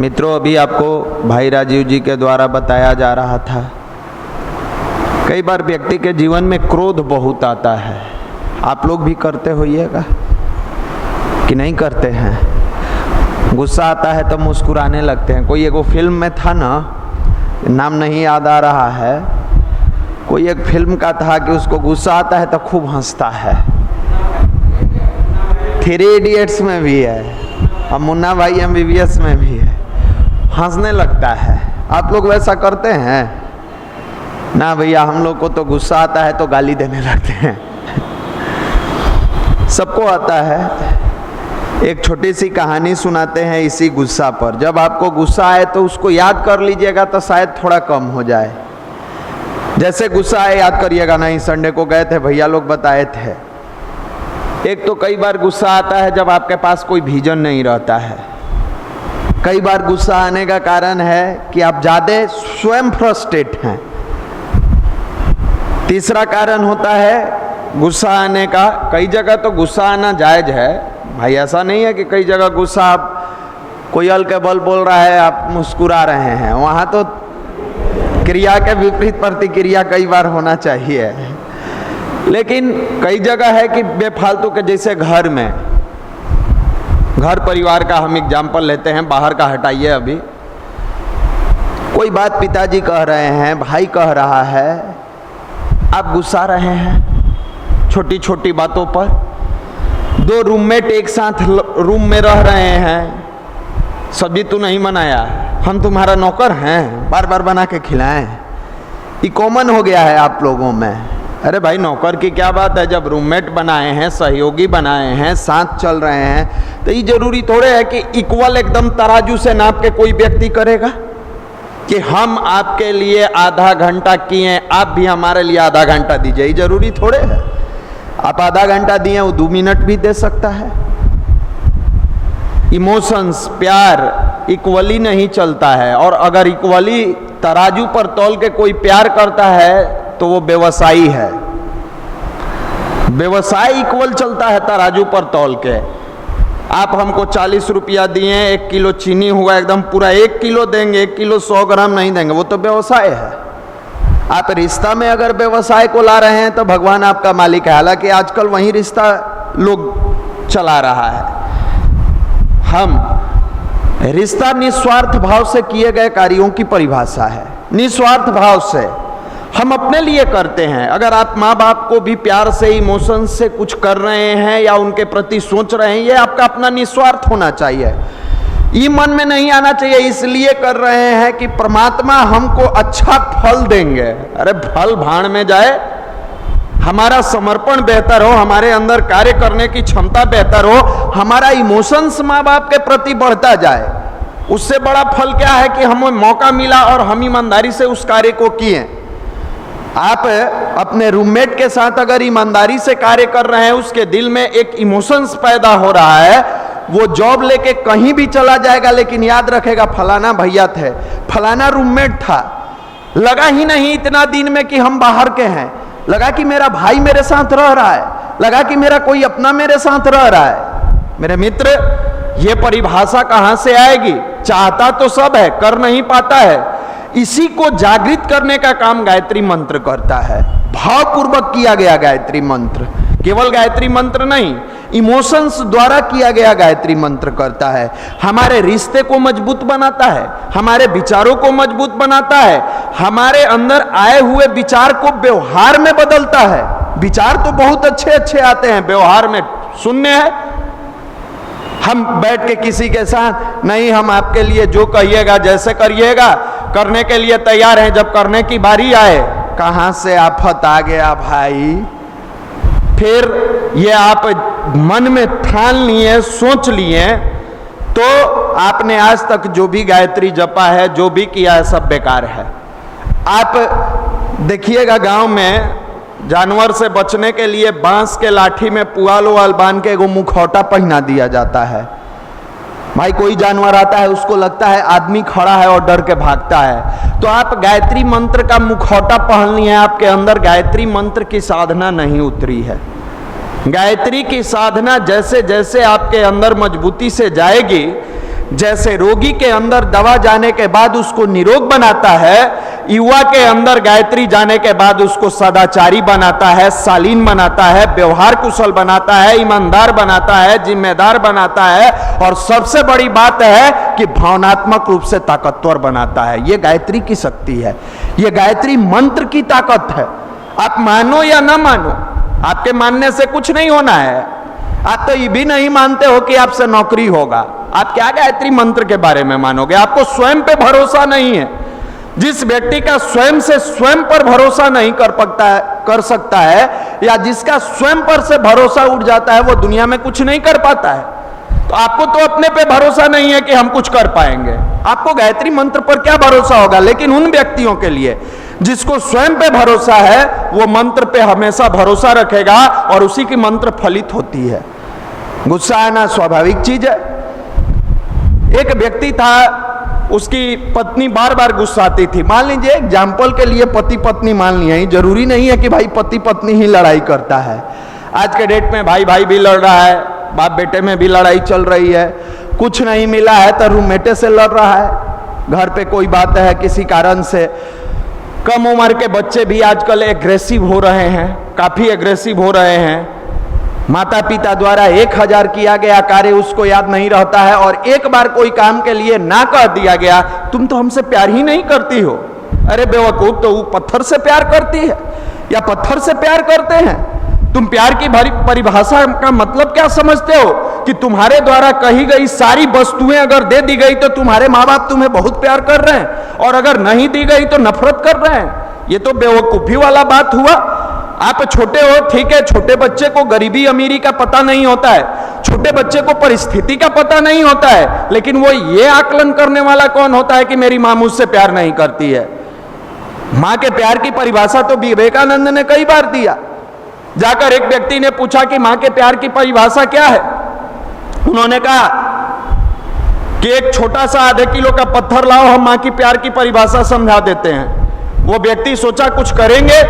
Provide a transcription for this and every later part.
मित्रों, अभी आपको भाई राजीव जी के द्वारा बताया जा रहा था, कई बार व्यक्ति के जीवन में क्रोध बहुत आता है। आप लोग भी करते होइएगा कि नहीं करते हैं? गुस्सा आता है तो मुस्कुराने लगते हैं। कोई एगो फिल्म में था ना, नाम नहीं याद आ रहा है, कोई एक फिल्म का था कि उसको गुस्सा आता है तो खूब हंसता है। 3 इडियट्स में भी है और मुन्ना भाई MBBS में भी है, हंसने लगता है। आप लोग वैसा करते हैं ना? भैया, हम लोग को तो गुस्सा आता है तो गाली देने लगते हैं। सबको आता है। एक छोटी सी कहानी सुनाते हैं इसी गुस्सा पर। जब आपको गुस्सा आए तो उसको याद कर लीजिएगा तो शायद थोड़ा कम हो जाए। जैसे गुस्सा आए याद करिएगा, नहीं संडे को गए थे, भैया लोग बताए थे। एक तो कई बार गुस्सा आता है जब आपके पास कोई विजन नहीं रहता है। कई बार गुस्सा आने का कारण है कि आप ज्यादा स्वयं फ्रस्ट्रेट हैं। तीसरा कारण होता है गुस्सा आने का, कई जगह तो गुस्सा आना जायज है भाई, ऐसा नहीं है कि कई जगह गुस्सा आप कोई अल के बल बोल रहा है आप मुस्कुरा रहे हैं, वहां तो क्रिया के विपरीत प्रतिक्रिया कई बार होना चाहिए। लेकिन कई जगह है कि बेफालतू के, जैसे घर में, घर परिवार का हम एग्जाम्पल लेते हैं, बाहर का हटाइए। अभी कोई बात पिताजी कह रहे हैं, भाई कह रहा है, आप गुस्सा रहे हैं छोटी छोटी बातों पर। 2 रूममेट एक साथ रूम में रह रहे हैं, सब्जी तू नहीं बनाया, हम तुम्हारा नौकर हैं, बार बार बना के खिलाएं। ये कॉमन हो गया है आप लोगों में। अरे भाई, नौकर की क्या बात है? जब रूममेट बनाए हैं, सहयोगी बनाए हैं, साथ चल रहे हैं, तो ये जरूरी थोड़े है कि इक्वल एकदम तराजू से नाप के कोई व्यक्ति करेगा कि हम आपके लिए आधा घंटा किए, आप भी हमारे लिए आधा घंटा दीजिए। ये जरूरी थोड़े है। आप आधा घंटा दिए, वो 2 मिनट भी दे सकता है। इमोशंस, प्यार इक्वली नहीं चलता है। और अगर इक्वली तराजू पर तौल के कोई प्यार करता है तो वो व्यवसायी है। व्यवसाय इक्वल चलता है तराजू पर तौल के। आप हमको 40 रुपया दिए, 1 किलो चीनी हुआ, एकदम पूरा 1 किलो देंगे, 1 किलो 100 ग्राम नहीं देंगे, वो तो व्यवसाय है। आप रिश्ता में अगर व्यवसाय को ला रहे हैं तो भगवान आपका मालिक है। हालांकि आजकल वही रिश्ता लोग चला रहा है। हम रिश्ता निस्वार्थ भाव से किए गए कार्यों की परिभाषा है। निस्वार्थ भाव से हम अपने लिए करते हैं। अगर आप माँ बाप को भी प्यार से, इमोशन से कुछ कर रहे हैं या उनके प्रति सोच रहे हैं, ये आपका अपना निस्वार्थ होना चाहिए। ये मन में नहीं आना चाहिए इसलिए कर रहे हैं कि परमात्मा हमको अच्छा फल देंगे। अरे फल भाड़ में जाए, हमारा समर्पण बेहतर हो, हमारे अंदर कार्य करने की क्षमता बेहतर हो, हमारा इमोशंस माँ बाप के प्रति बढ़ता जाए, उससे बड़ा फल क्या है कि हमें मौका मिला और हम ईमानदारी से उस कार्य को किए। आप अपने रूममेट के साथ अगर ईमानदारी से कार्य कर रहे हैं, उसके दिल में एक इमोशंस पैदा हो रहा है, वो जॉब लेके कहीं भी चला जाएगा लेकिन याद रखेगा फलाना भैया थे, फलाना रूममेट था। लगा ही नहीं इतना दिन में कि हम बाहर के हैं, लगा कि मेरा भाई मेरे साथ रह रहा है, लगा कि मेरा कोई अपना मेरे साथ रह रहा है। मेरे मित्र, ये परिभाषा कहां से आएगी? चाहता तो सब है, कर नहीं पाता है। इसी को जागृत करने का काम गायत्री मंत्र करता है। भावपूर्वक किया गया गायत्री मंत्र, केवल गायत्री मंत्र नहीं, इमोशंस द्वारा किया गया गायत्री मंत्र करता है। हमारे रिश्ते को मजबूत बनाता है, हमारे विचारों को मजबूत बनाता है, हमारे अंदर आए हुए विचार को व्यवहार में बदलता है। विचार तो बहुत अच्छे अच्छे आते हैं, व्यवहार में शून्य है। हम बैठ के किसी के साथ, नहीं हम आपके लिए जो कहिएगा, जैसे करिएगा, करने के लिए तैयार हैं। जब करने की बारी आए, कहां से आफत आ गया भाई। फिर ये आप मन में ठान लिए, सोच लिए, तो आपने आज तक जो भी गायत्री जपा है, जो भी किया है, सब बेकार है। आप देखिएगा गांव में जानवर से बचने के लिए बांस के लाठी में पुआल उवाल बांध के एगो मुखौटा पहना दिया जाता है। भाई कोई जानवर आता है, उसको लगता है आदमी खड़ा है और डर के भागता है, तो आप गायत्री मंत्र का मुखौटा पहन लिए, आपके अंदर गायत्री मंत्र की साधना नहीं उतरी है। गायत्री की साधना जैसे जैसे आपके अंदर मजबूती से जाएगी, जैसे रोगी के अंदर दवा जाने के बाद उसको निरोग बनाता है, युवा के अंदर गायत्री जाने के बाद उसको सदाचारी बनाता है, शालीन बनाता है, व्यवहार कुशल बनाता है, ईमानदार बनाता है, जिम्मेदार बनाता है, और सबसे बड़ी बात है कि भावनात्मक रूप से ताकतवर बनाता है। यह गायत्री की शक्ति है, यह गायत्री मंत्र की ताकत है। आप मानो या ना मानो, आपके मानने से कुछ नहीं होना है। आप तो ये भी नहीं मानते हो कि आपसे नौकरी होगा, आप क्या गायत्री मंत्र के बारे में मानोगे? आपको स्वयं पे भरोसा नहीं है। जिस व्यक्ति का स्वयं से स्वयं पर भरोसा नहीं कर सकता है, या जिसका स्वयं पर से भरोसा उठ जाता है, वो दुनिया में कुछ नहीं कर पाता है। तो आपको तो अपने पे भरोसा नहीं है कि हम कुछ कर पाएंगे, आपको गायत्री मंत्र पर क्या भरोसा होगा? लेकिन उन व्यक्तियों के लिए जिसको स्वयं पे भरोसा है, वो मंत्र पे हमेशा भरोसा रखेगा और उसी की मंत्र फलित होती है। गुस्सा आना स्वाभाविक चीज है। एक व्यक्ति था, उसकी पत्नी बार बार गुस्साती थी। मान लीजिए एग्जाम्पल के लिए पति पत्नी मान लिया, ही जरूरी नहीं है कि भाई पति पत्नी ही लड़ाई करता है। आज के डेट में भाई भाई भी लड़ रहा है, बाप बेटे में भी लड़ाई चल रही है। कुछ नहीं मिला है तो रूममेटे से लड़ रहा है, घर पे कोई बात है किसी कारण से। कम उम्र के बच्चे भी आजकल एग्रेसिव हो रहे हैं, काफी एग्रेसिव हो रहे हैं। माता पिता द्वारा 1000 किया गया कार्य उसको याद नहीं रहता है, और एक बार कोई काम के लिए ना कह दिया गया, तुम तो हमसे प्यार ही नहीं करती हो। अरे बेवकूफ, तो वो पत्थर से प्यार करती है या पत्थर से प्यार करते हैं? तुम प्यार की परिभाषा का मतलब क्या समझते हो? कि तुम्हारे द्वारा कही गई सारी वस्तुएं अगर दे दी गई तो तुम्हारे माँ बाप तुम्हें बहुत प्यार कर रहे हैं, और अगर नहीं दी गई तो नफरत कर रहे हैं। ये तो बेवकूफी वाला बात हुआ। आप छोटे हो, ठीक है, छोटे बच्चे को गरीबी अमीरी का पता नहीं होता है, छोटे बच्चे को परिस्थिति का पता नहीं होता है, लेकिन वो ये आकलन करने वाला कौन होता है कि मेरी मां मुझसे प्यार नहीं करती है? मां के प्यार की परिभाषा तो विवेकानंद ने कई बार दिया। जाकर एक व्यक्ति ने पूछा कि मां के प्यार की परिभाषा क्या है? उन्होंने कहा कि एक छोटा सा आधे किलो का पत्थर लाओ, हम मां की प्यार की परिभाषा समझा देते हैं। वो व्यक्ति सोचा कुछ करेंगे,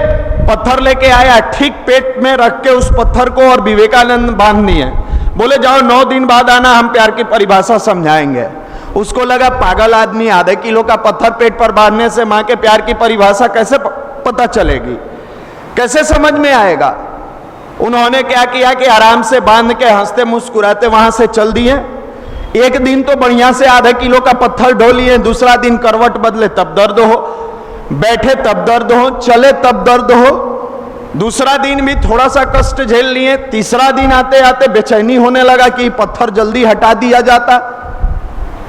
पत्थर लेके आया, ठीक पेट में रख के उस पत्थर को और विवेकानंद बांध दिए। बोले जाओ 9 दिन बाद आना, हम प्यार की परिभाषा समझाएंगे। उसको लगा पागल आदमी, आधे किलो का पत्थर पेट पर बांधने से मां के प्यार की परिभाषा कैसे पता चलेगी, कैसे समझ में आएगा? उन्होंने क्या किया कि आराम से बांध के हंसते मुस्कुराते वहां से चल दिए। एक दिन तो बढ़िया से आधे किलो का पत्थर ढो लिए, दूसरा दिन करवट बदले तब दर्द हो, बैठे तब दर्द हो, चले तब दर्द हो, दूसरा दिन भी थोड़ा सा कष्ट झेल लिए, तीसरा दिन आते आते बेचैनी होने लगा कि पत्थर जल्दी हटा दिया जाता।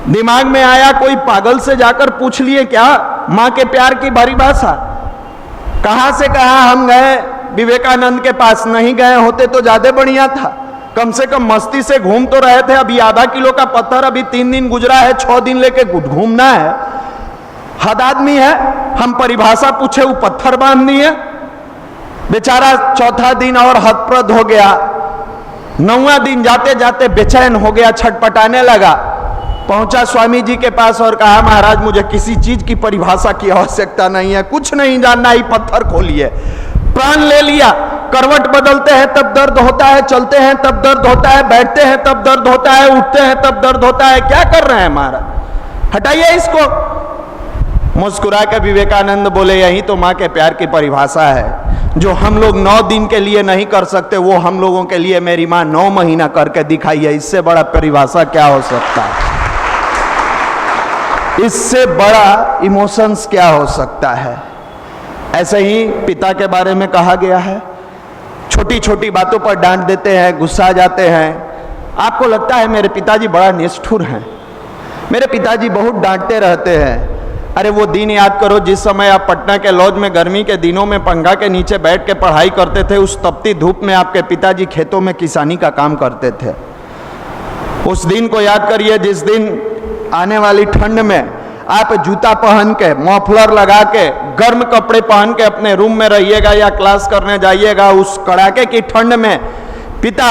दिमाग में आया कोई पागल से जाकर पूछ लिए क्या मां के प्यार की परिभाषा। कहां से कहा हम गए विवेकानंद के पास, नहीं गए होते तो ज्यादा बढ़िया था, कम से कम मस्ती से घूम तो रहे थे। अभी आधा किलो का पत्थर, अभी 3 दिन गुजरा है, 6 दिन लेके घूमना है। हद आदमी है, हम परिभाषा पूछे वो पत्थर बांध दिए। बेचारा चौथा दिन और हतप्रद हो गया, 9वां दिन जाते जाते बेचैन हो गया, छटपटाने लगा। पहुंचा स्वामी जी के पास और कहा महाराज मुझे किसी चीज की परिभाषा की आवश्यकता नहीं है, कुछ नहीं जानना, ही पत्थर खोलिए। प्राण ले लिया। करवट बदलते हैं तब दर्द होता है, चलते हैं तब दर्द होता है, बैठते हैं तब दर्द होता है, उठते हैं तब दर्द होता है, क्या कर रहे हैं महाराज, हटाइए इसको। मुस्कुरा के विवेकानंद बोले यही तो मां के प्यार की परिभाषा है, जो हम लोग 9 दिन के लिए नहीं कर सकते वो हम लोगों के लिए मेरी मां 9 महीना करके दिखाई है। इससे बड़ा परिभाषा क्या हो सकता है, इससे बड़ा इमोशंस क्या हो सकता है। ऐसे ही पिता के बारे में कहा गया है, छोटी छोटी बातों पर डांट देते हैं, गुस्सा जाते हैं। आपको लगता है मेरे पिताजी बड़ा निष्ठुर हैं, मेरे पिताजी बहुत डांटते रहते हैं। अरे वो दिन याद करो जिस समय आप पटना के लॉज में गर्मी के दिनों में पंखा के नीचे बैठ के पढ़ाई करते थे, उस तपती धूप में आपके पिताजी खेतों में किसानी का काम करते थे। उस दिन को याद करिए जिस दिन आने वाली ठंड में आप जूता पहन के, मफलर लगा के, गर्म कपड़े पहन के अपने रूम में रहिएगा या क्लास करने जाइएगा। उस कड़ाके की ठंड में पिता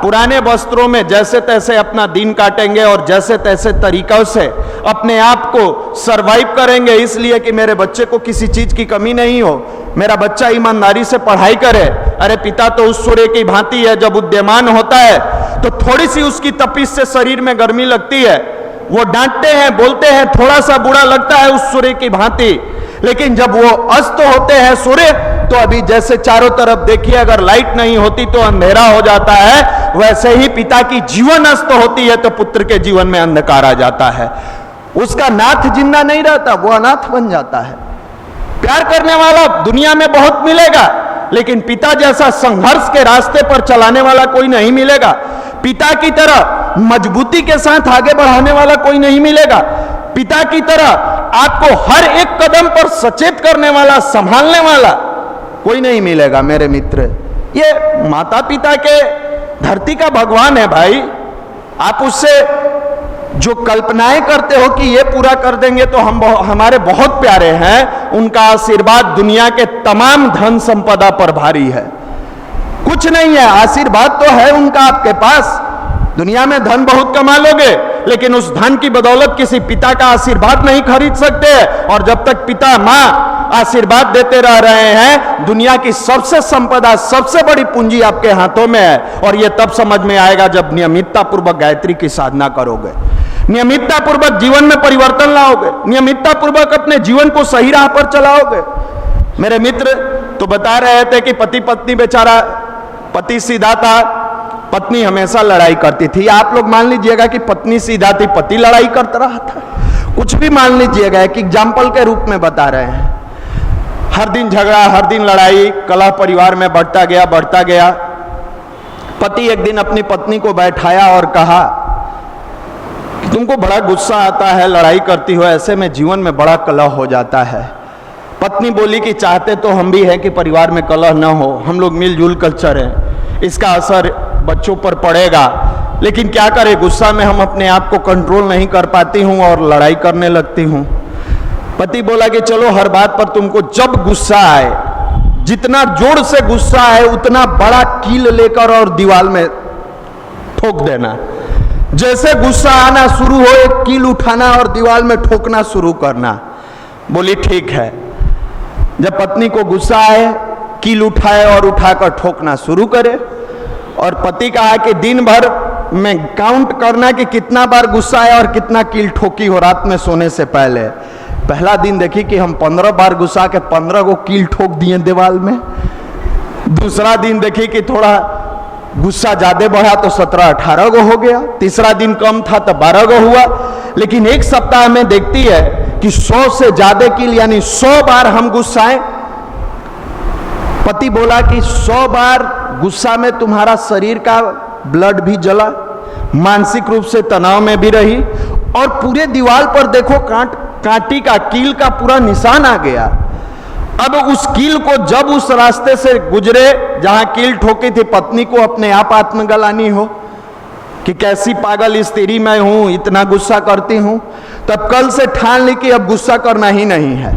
पुराने वस्त्रों में जैसे तैसे अपना दिन काटेंगे और जैसे तैसे तरीकों से अपने आप को सरवाइव करेंगे, इसलिए कि मेरे बच्चे को किसी चीज की कमी नहीं हो, मेरा बच्चा ईमानदारी से पढ़ाई करे। अरे पिता तो उस सूर्य की भांति है, जब उद्यमान होता है तो थोड़ी सी उसकी तपिश से शरीर में गर्मी लगती है, वो डांटते हैं, बोलते हैं, थोड़ा सा बुरा लगता है उस सूर्य की भांति, लेकिन जब वो अस्त होते हैं सूर्य, तो अभी जैसे चारों तरफ देखिए अगर लाइट नहीं होती तो अंधेरा हो जाता है, वैसे ही पिता की जीवन अस्त होती है तो पुत्र के जीवन में अंधकार आ जाता है। उसका नाथ जिंदा नहीं रहता, वो अनाथ बन जाता है। प्यार करने वाला दुनिया में बहुत मिलेगा, लेकिन पिता जैसा संघर्ष के रास्ते पर चलाने वाला कोई नहीं मिलेगा। पिता की तरह मजबूती के साथ आगे बढ़ाने वाला कोई नहीं मिलेगा। पिता की तरह आपको हर एक कदम पर सचेत करने वाला, संभालने वाला कोई नहीं मिलेगा मेरे मित्र। ये माता पिता के धरती का भगवान है भाई। आप उससे जो कल्पनाएं करते हो कि ये पूरा कर देंगे तो हम हमारे बहुत प्यारे हैं, उनका आशीर्वाद दुनिया के तमाम धन संपदा पर भारी है। कुछ नहीं है, आशीर्वाद तो है उनका आपके पास। दुनिया में धन बहुत कमा लोगे, लेकिन उस धन की बदौलत किसी पिता का आशीर्वाद नहीं खरीद सकते। और जब तक पिता मां आशीर्वाद देते रह रहे हैं, दुनिया की सबसे संपदा, सबसे बड़ी पूंजी आपके हाथों में है। और यह तब समझ में आएगा जब नियमितता पूर्वक गायत्री की साधना करोगे, नियमितता पूर्वक जीवन में परिवर्तन लाओगे, नियमितता पूर्वक अपने जीवन को सही राह पर चलाओगे। मेरे मित्र तो बता रहे थे कि पति पत्नी, बेचारा पति सीधा था, पत्नी हमेशा लड़ाई करती थी। आप लोग मान लीजिएगा कि पत्नी सीधा थी, पति लड़ाई करता रहा था। कुछ भी मान लीजिएगा, एक एग्जाम्पल के रूप में बता रहे हैं। हर दिन झगड़ा, हर दिन लड़ाई, कलह परिवार में बढ़ता गया, बढ़ता गया। पति एक दिन अपनी पत्नी को बैठाया और कहा कि तुमको बड़ा गुस्सा आता है, लड़ाई करती हो, ऐसे में जीवन में बड़ा कलह हो जाता है। पत्नी बोली कि चाहते तो हम भी हैं कि परिवार में कलह न हो, हम लोग मिलजुल कर चलें, इसका असर बच्चों पर पड़ेगा, लेकिन क्या करें, गुस्सा में हम अपने आप को कंट्रोल नहीं कर पाती हूँ और लड़ाई करने लगती हूँ। पति बोला कि चलो हर बात पर तुमको जब गुस्सा आए, जितना जोर से गुस्सा आए उतना बड़ा कील लेकर और दीवार में ठोक देना। जैसे गुस्सा आना शुरू हो, एक कील उठाना और दीवार में ठोकना शुरू करना। बोली ठीक है। जब पत्नी को गुस्सा आए, कील उठाए और उठाकर ठोकना शुरू करे। और पति कहा कि दिन भर में काउंट करना कि कितना बार गुस्सा आया और कितना कील ठोकी हो रात में सोने से पहले। पहला दिन देखी कि हम 15 बार गुस्सा के 15 को कील ठोक दिए दीवार में। दूसरा दिन देखी कि थोड़ा गुस्सा ज्यादा बढ़ा तो 17-18 गो हो गया। तीसरा दिन कम था तो 12 गो हुआ। लेकिन एक सप्ताह में देखती है कि 100 से ज्यादा कील, यानी 100 बार हम गुस्साए। पति बोला कि 100 बार गुस्सा में तुम्हारा शरीर का ब्लड भी जला, मानसिक रूप से तनाव में भी रही, और पूरे दीवार पर देखो कांटी का, कील का पूरा निशान आ गया। अब उस कील को जब उस रास्ते से गुजरे जहां कील ठोकी थी, पत्नी को अपने आप आत्मग्लानि हो कि कैसी पागल स्त्री मैं हूं, इतना गुस्सा करती हूं, तब कल से ठान ली कि अब गुस्सा करना ही नहीं है।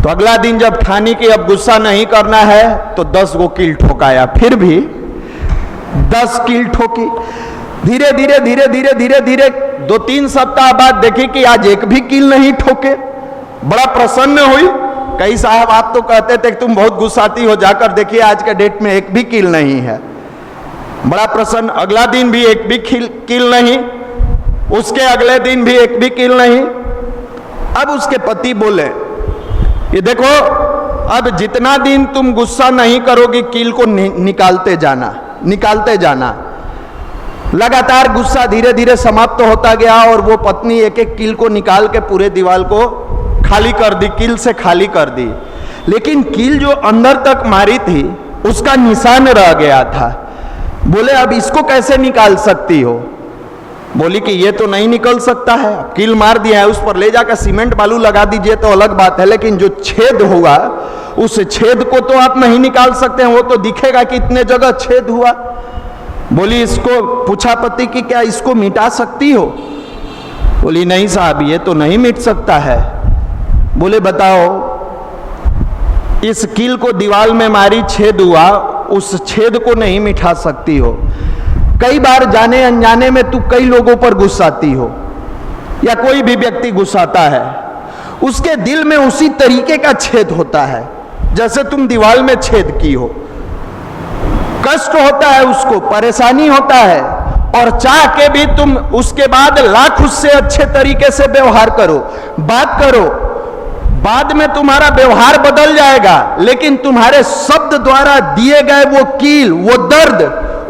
तो अगला दिन जब ठानी कि अब गुस्सा नहीं करना है तो 10 गो कील ठोकाया। फिर भी 10 कील ठोकी। धीरे धीरे धीरे धीरे धीरे धीरे 2-3 सप्ताह बाद देखी कि आज एक भी कील नहीं ठोके। बड़ा प्रसन्न हुई। कई साहब आप तो कहते थे कि तुम बहुत गुस्साती हो, जाकर देखिए आज के डेट में एक भी कील नहीं है। बड़ा प्रसन्न। अगला दिन भी एक भी कील नहीं, उसके अगले दिन भी एक भी कील नहीं। अब उसके पति बोले ये देखो, अब जितना दिन तुम गुस्सा नहीं करोगी, कील को निकालते जाना, निकालते जाना। लगातार गुस्सा धीरे धीरे समाप्त होता गया और वो पत्नी एक एक कील को निकाल के पूरे दीवार को खाली कर दी, कील से खाली कर दी। लेकिन कील जो अंदर तक मारी थी उसका निशान रह गया था। बोले अब इसको कैसे निकाल सकती हो? बोली कि ये तो नहीं निकल सकता है, कील मार दिया है, उस पर ले जाकर सीमेंट बालू लगा दीजिए तो अलग बात है, लेकिन जो छेद हुआ उस छेद को तो आप नहीं निकाल सकते हैं, वो तो दिखेगा कि इतने जगह छेद हुआ। बोली इसको, पूछा पति कि क्या इसको मिटा सकती हो? बोली नहीं साहब, ये तो नहीं मिट सकता है। बोले बताओ, इस कील को दीवार में मारी, छेद हुआ, उस छेद को नहीं मिटा सकती हो। कई बार जाने अनजाने में तू कई लोगों पर गुस्साती हो, या कोई भी व्यक्ति गुस्साता है, उसके दिल में उसी तरीके का छेद होता है जैसे तुम दीवार में छेद की हो। कष्ट होता है, उसको परेशानी होता है, और चाह के भी तुम उसके बाद लाख उससे अच्छे तरीके से व्यवहार करो, बात करो, बाद में तुम्हारा व्यवहार बदल जाएगा, लेकिन तुम्हारे शब्द द्वारा दिए गए वो कील, वो दर्द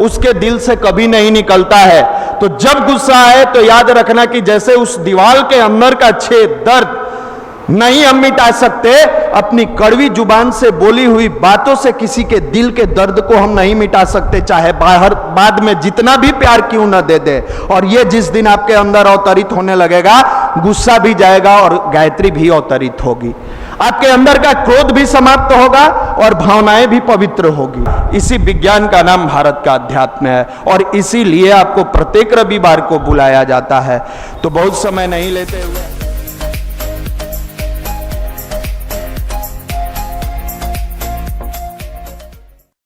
उसके दिल से कभी नहीं निकलता है। तो जब गुस्सा आए तो याद रखना कि जैसे उस दीवार के अंदर का छेद, दर्द नहीं हम मिटा सकते, अपनी कड़वी जुबान से बोली हुई बातों से किसी के दिल के दर्द को हम नहीं मिटा सकते, चाहे बाहर बाद में जितना भी प्यार क्यों न दे दे। और ये जिस दिन आपके अंदर अवतरित होने लगेगा, गुस्सा भी जाएगा और गायत्री भी अवतरित होगी, आपके अंदर का क्रोध भी समाप्त होगा और भावनाएं भी पवित्र होगी। इसी विज्ञान का नाम भारत का अध्यात्म है और इसीलिए आपको प्रत्येक रविवार को बुलाया जाता है। तो बहुत समय नहीं लेते हुए